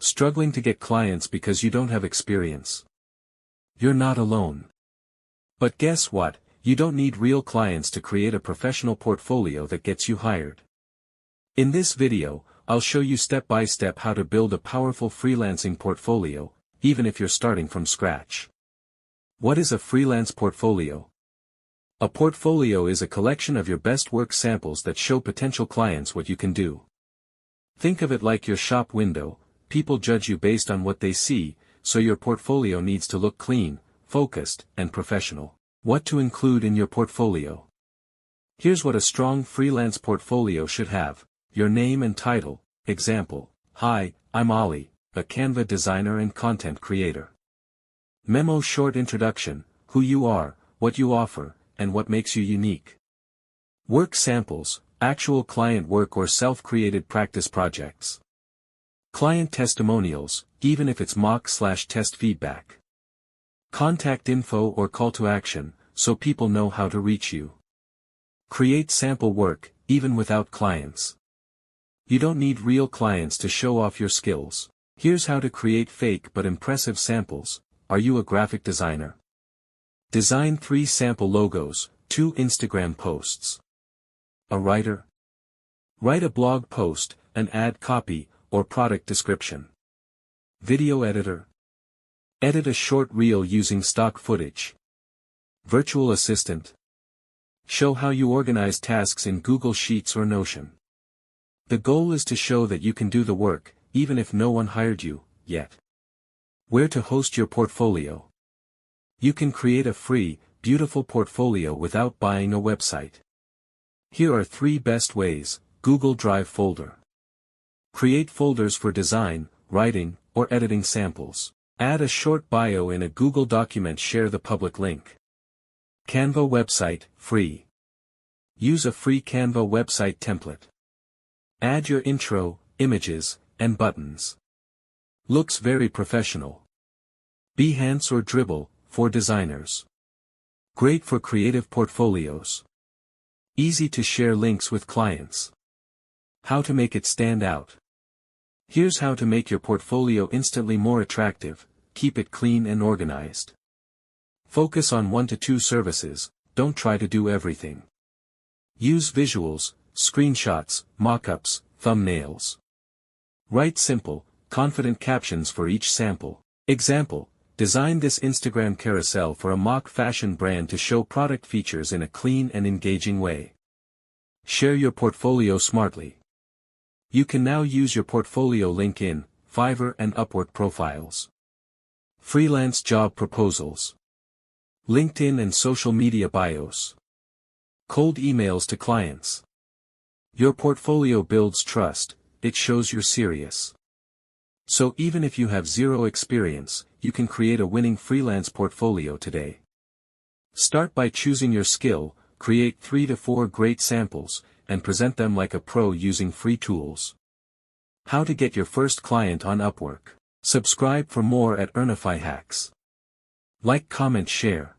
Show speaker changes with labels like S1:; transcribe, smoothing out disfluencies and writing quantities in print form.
S1: Struggling to get clients because you don't have experience? You're not alone. But guess what? You don't need real clients to create a professional portfolio that gets you hired. In this video, I'll show you step by step how to build a powerful freelancing portfolio, even if you're starting from scratch. What is a freelance portfolio? A portfolio is a collection of your best work samples that show potential clients what you can do. Think of it like your shop window. People judge you based on what they see, so your portfolio needs to look clean, focused, and professional. What to include in your portfolio? Here's what a strong freelance portfolio should have: your name and title. Example: Hi, I'm Ollie, a Canva designer and content creator. Memo: short introduction, who you are, what you offer, and what makes you unique. Work samples, actual client work or self-created practice projects. Client testimonials, even if it's mock/test feedback. Contact info or call to action, so people know how to reach you. Create sample work, even without clients. You don't need real clients to show off your skills. Here's how to create fake but impressive samples. Are you a graphic designer? Design 3 sample logos, 2 Instagram posts. A writer? Write a blog post, an ad copy, or product description. Video editor? Edit a short reel using stock footage. Virtual assistant? Show how you organize tasks in Google Sheets or Notion. The goal is to show that you can do the work, even if no one hired you, yet. Where to host your portfolio? You can create a free, beautiful portfolio without buying a website. Here are 3 best ways. Google Drive folder. Create folders for design, writing, or editing samples. Add a short bio in a Google document. Share the public link. Canva website, free. Use a free Canva website template. Add your intro, images, and buttons. Looks very professional. Behance or Dribbble, for designers. Great for creative portfolios. Easy to share links with clients. How to make it stand out. Here's how to make your portfolio instantly more attractive. Keep it clean and organized. Focus on 1 to 2 services, don't try to do everything. Use visuals, screenshots, mockups, thumbnails. Write simple, confident captions for each sample. Example: design this Instagram carousel for a mock fashion brand to show product features in a clean and engaging way. Share your portfolio smartly. You can now use your portfolio link in Fiverr and Upwork profiles. Freelance job proposals. LinkedIn and social media bios. Cold emails to clients. Your portfolio builds trust, it shows you're serious. So even if you have 0 experience, you can create a winning freelance portfolio today. Start by choosing your skill, create 3 to 4 great samples, and present them like a pro using free tools. How to get your first client on Upwork. Subscribe for more at Earnify hacks. Like, comment, share.